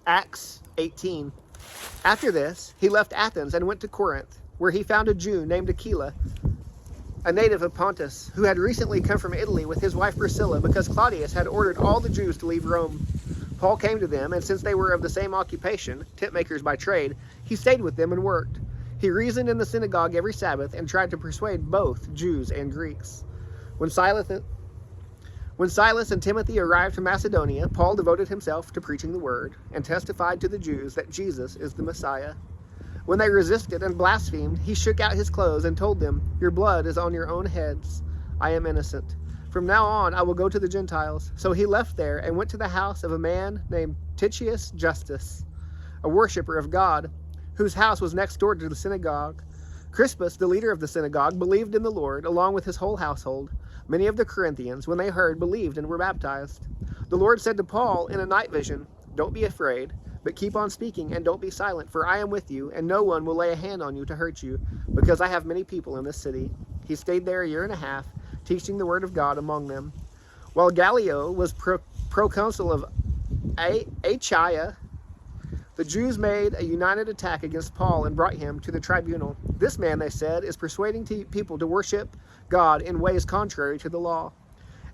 Acts 18. After this, he left Athens and went to Corinth, where he found a Jew named Aquila, a native of Pontus, who had recently come from Italy with his wife Priscilla because Claudius had ordered all the Jews to leave Rome. Paul came to them, and since they were of the same occupation, tent makers by trade, he stayed with them and worked. He reasoned in the synagogue every Sabbath and tried to persuade both Jews and Greeks. When Silas and Timothy arrived from Macedonia, Paul devoted himself to preaching the word and testified to the Jews that Jesus is the Messiah. When they resisted and blasphemed, he shook out his clothes and told them, "Your blood is on your own heads. I am innocent. From now on, I will go to the Gentiles." So he left there and went to the house of a man named Titius Justus, a worshiper of God, whose house was next door to the synagogue. Crispus, the leader of the synagogue, believed in the Lord, along with his whole household. Many of the Corinthians, when they heard, believed and were baptized. The Lord said to Paul in a night vision, "Don't be afraid, but keep on speaking and don't be silent, for I am with you, and no one will lay a hand on you to hurt you, because I have many people in this city." He stayed there 1.5 years, teaching the word of God among them. While Gallio was proconsul of Achaia, the Jews made a united attack against Paul and brought him to the tribunal. "This man," they said, "is persuading people to worship God in ways contrary to the law."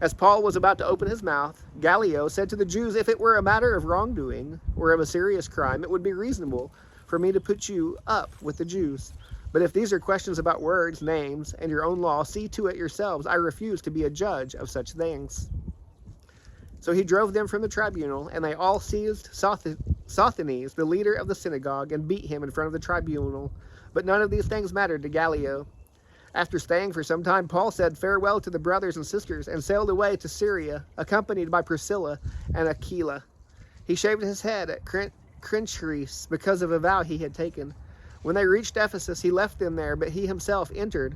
As Paul was about to open his mouth, Gallio said to the Jews, "If it were a matter of wrongdoing or of a serious crime, it would be reasonable for me to put you up with the Jews. But if these are questions about words, names, and your own law, see to it yourselves. I refuse to be a judge of such things." So he drove them from the tribunal, and they all seized Sosthenes, the leader of the synagogue, and beat him in front of the tribunal. But none of these things mattered to Gallio. After staying for some time, Paul said farewell to the brothers and sisters and sailed away to Syria, accompanied by Priscilla and Aquila. He shaved his head at Cenchreae because of a vow he had taken. When they reached Ephesus, he left them there, but he himself entered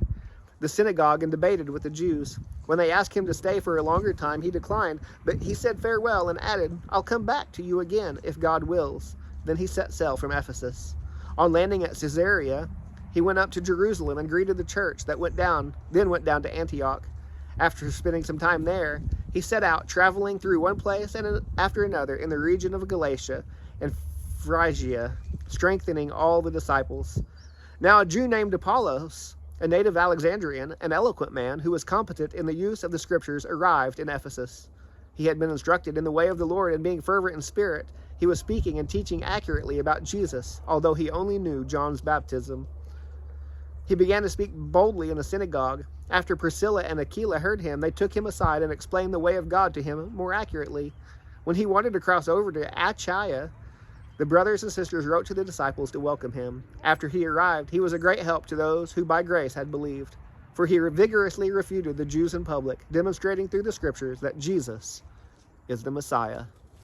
the synagogue and debated with the Jews. When they asked him to stay for a longer time, he declined, but he said farewell and added, "I'll come back to you again, if God wills." Then he set sail from Ephesus. On landing at Caesarea, he went up to Jerusalem and greeted the church then went down to Antioch. After spending some time there, he set out, traveling through one place and after another in the region of Galatia and Phrygia, strengthening all the disciples. Now a Jew named Apollos, a native Alexandrian, an eloquent man who was competent in the use of the scriptures, arrived in Ephesus. He had been instructed in the way of the Lord, and being fervent in spirit, he was speaking and teaching accurately about Jesus, although he only knew John's baptism. He began to speak boldly in the synagogue. After Priscilla and Aquila heard him, they took him aside and explained the way of God to him more accurately. When he wanted to cross over to Achaia, the brothers and sisters wrote to the disciples to welcome him. After he arrived, he was a great help to those who by grace had believed, for he vigorously refuted the Jews in public, demonstrating through the scriptures that Jesus is the Messiah.